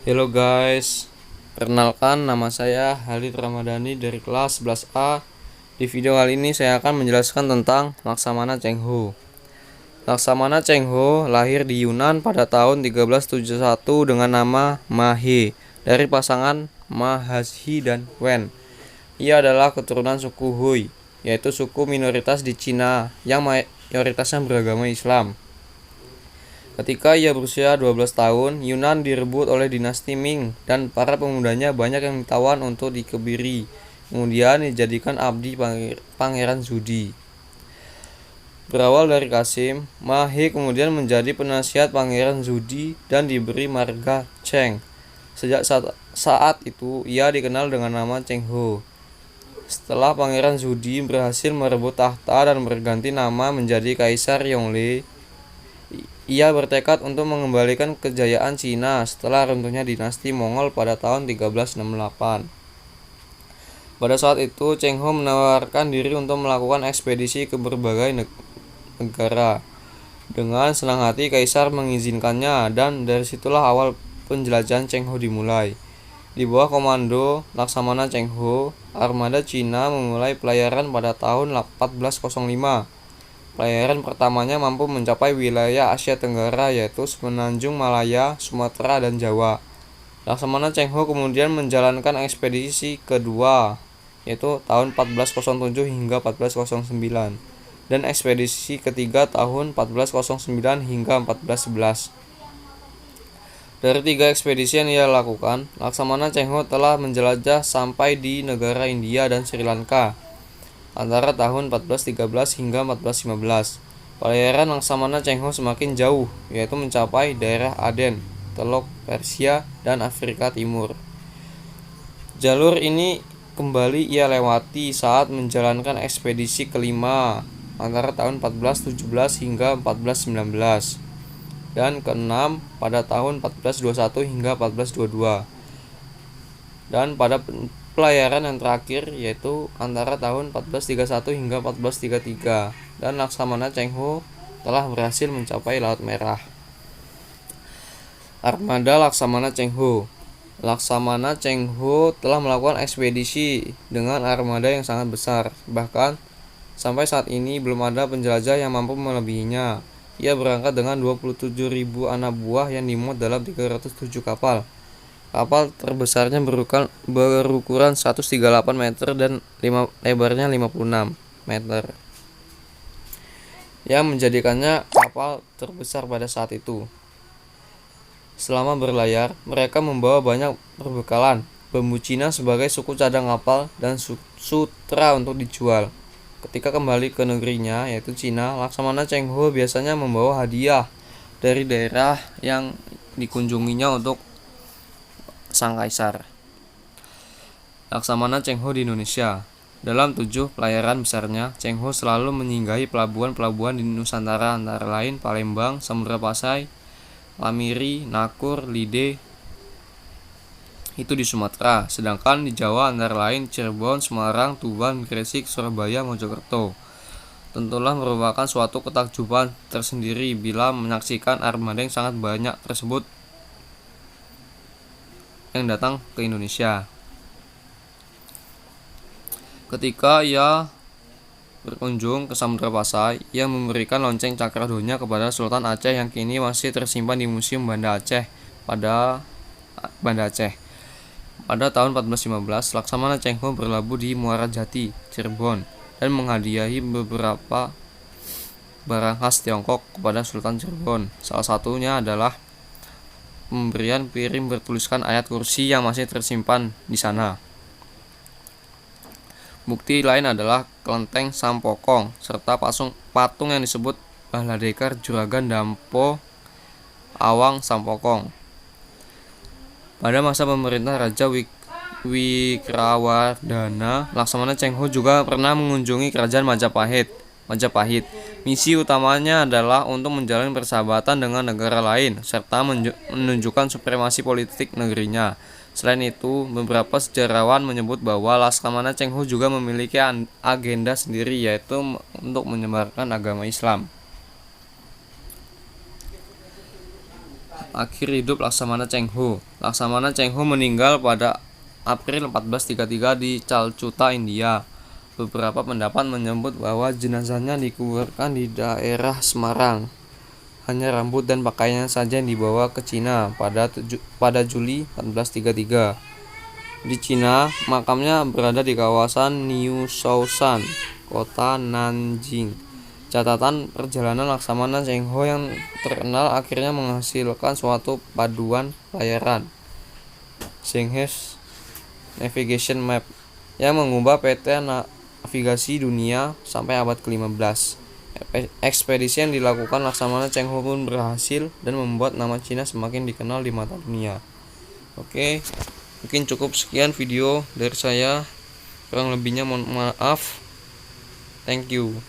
Halo guys, perkenalkan nama saya Halid Ramadhani dari kelas 11A. Di video kali ini saya akan menjelaskan tentang Laksamana Cheng Ho. Laksamana Cheng Ho lahir di Yunan pada tahun 1371 dengan nama Ma He dari pasangan Ma Hazhi dan Wen. Ia adalah keturunan suku Hui, yaitu suku minoritas di Cina yang mayoritasnya beragama Islam. Ketika ia berusia 12 tahun, Yunan direbut oleh dinasti Ming dan para pemudanya banyak yang ditawan untuk dikebiri. Kemudian dijadikan abdi Pangeran Zudi. Berawal dari Kasim, Ma He kemudian menjadi penasihat Pangeran Zudi dan diberi marga Cheng. Sejak saat itu, ia dikenal dengan nama Cheng Ho. Setelah Pangeran Zudi berhasil merebut tahta dan berganti nama menjadi Kaisar Yongle, ia bertekad untuk mengembalikan kejayaan Cina setelah runtuhnya dinasti Mongol pada tahun 1368. Pada saat itu, Cheng Ho menawarkan diri untuk melakukan ekspedisi ke berbagai negara. Dengan senang hati Kaisar mengizinkannya dan dari situlah awal penjelajahan Cheng Ho dimulai. Di bawah komando Laksamana Cheng Ho, armada Cina memulai pelayaran pada tahun 1405. Pelayaran pertamanya mampu mencapai wilayah Asia Tenggara yaitu Semenanjung Malaya, Sumatera, dan Jawa. Laksamana Cheng Ho kemudian menjalankan ekspedisi kedua yaitu tahun 1407 hingga 1409 dan ekspedisi ketiga tahun 1409 hingga 1411. Dari 3 ekspedisi yang ia lakukan, Laksamana Cheng Ho telah menjelajah sampai di negara India dan Sri Lanka antara tahun 1413 hingga 1415. Pelayaran Laksamana Cheng Ho semakin jauh, yaitu mencapai daerah Aden, Teluk Persia, dan Afrika Timur. Jalur ini kembali ia lewati saat menjalankan ekspedisi kelima antara tahun 1417 hingga 1419 dan keenam pada tahun 1421 hingga 1422. Dan pada pelayaran yang terakhir yaitu antara tahun 1431 hingga 1433 dan Laksamana Cheng Ho telah berhasil mencapai Laut Merah. Armada Laksamana Cheng Ho. Laksamana Cheng Ho telah melakukan ekspedisi dengan armada yang sangat besar. Bahkan sampai saat ini belum ada penjelajah yang mampu melebihinya. Ia berangkat dengan 27.000 anak buah yang dimuat dalam 307 kapal. Kapal terbesarnya berukuran 138 meter dan lebarnya 56 meter, yang menjadikannya kapal terbesar pada saat itu. Selama berlayar, mereka membawa banyak perbekalan, bambu Cina sebagai suku cadang kapal, dan sutra untuk dijual. Ketika kembali ke negerinya, yaitu Cina, Laksamana Cheng Ho biasanya membawa hadiah dari daerah yang dikunjunginya untuk sang kaisar. Laksamana Cheng Ho di Indonesia. Dalam 7 pelayaran besarnya, Cheng Ho selalu menyinggahi pelabuhan-pelabuhan di Nusantara antara lain Palembang, Samudra Pasai, Lamiri, Nakur, Lide, itu di Sumatera. Sedangkan di Jawa antara lain Cirebon, Semarang, Tuban, Gresik, Surabaya, Mojokerto. Tentulah merupakan suatu ketakjuban tersendiri bila menyaksikan armada yang sangat banyak tersebut yang datang ke Indonesia. Ketika ia berkunjung ke Samudra Pasai, ia memberikan lonceng Cakradonya kepada Sultan Aceh yang kini masih tersimpan di Museum Banda Aceh pada Banda Aceh. Pada tahun 1415, Laksamana Cheng Ho berlabuh di Muara Jati, Cirebon, dan menghadiahi beberapa barang khas Tiongkok kepada Sultan Cirebon. Salah satunya adalah pemberian piring bertuliskan ayat kursi yang masih tersimpan di sana. Bukti lain adalah kelenteng Sampokong serta patung yang disebut Bahladekar Juragan Dampo Awang Sampokong. Pada masa pemerintah Raja Wikrawardhana, Laksamana Cheng Ho juga pernah mengunjungi kerajaan Majapahit. Misi utamanya adalah untuk menjalin persahabatan dengan negara lain serta menunjukkan supremasi politik negerinya. Selain itu, beberapa sejarawan menyebut bahwa Laksamana Cheng Ho juga memiliki agenda sendiri, yaitu untuk menyebarkan agama Islam. Akhir hidup Laksamana Cheng Ho. Laksamana Cheng Ho meninggal pada April 1433 di Calcutta, India. Beberapa pendapat menyebut bahwa jenazahnya dikuburkan di daerah Semarang. Hanya rambut dan pakaiannya saja yang dibawa ke Cina pada Juli 1433. Di Cina, makamnya berada di kawasan New Shaoshan, kota Nanjing. Catatan perjalanan Laksamana Cheng Ho yang terkenal akhirnya menghasilkan suatu paduan pelayaran, Shanghai's Navigation Map, yang mengubah peta navigasi dunia sampai abad ke-15. Ekspedisi yang dilakukan Laksamana Cheng Ho pun berhasil dan membuat nama Cina semakin dikenal di mata dunia. Oke, mungkin cukup sekian video dari saya. Kurang lebihnya mohon maaf. Thank you.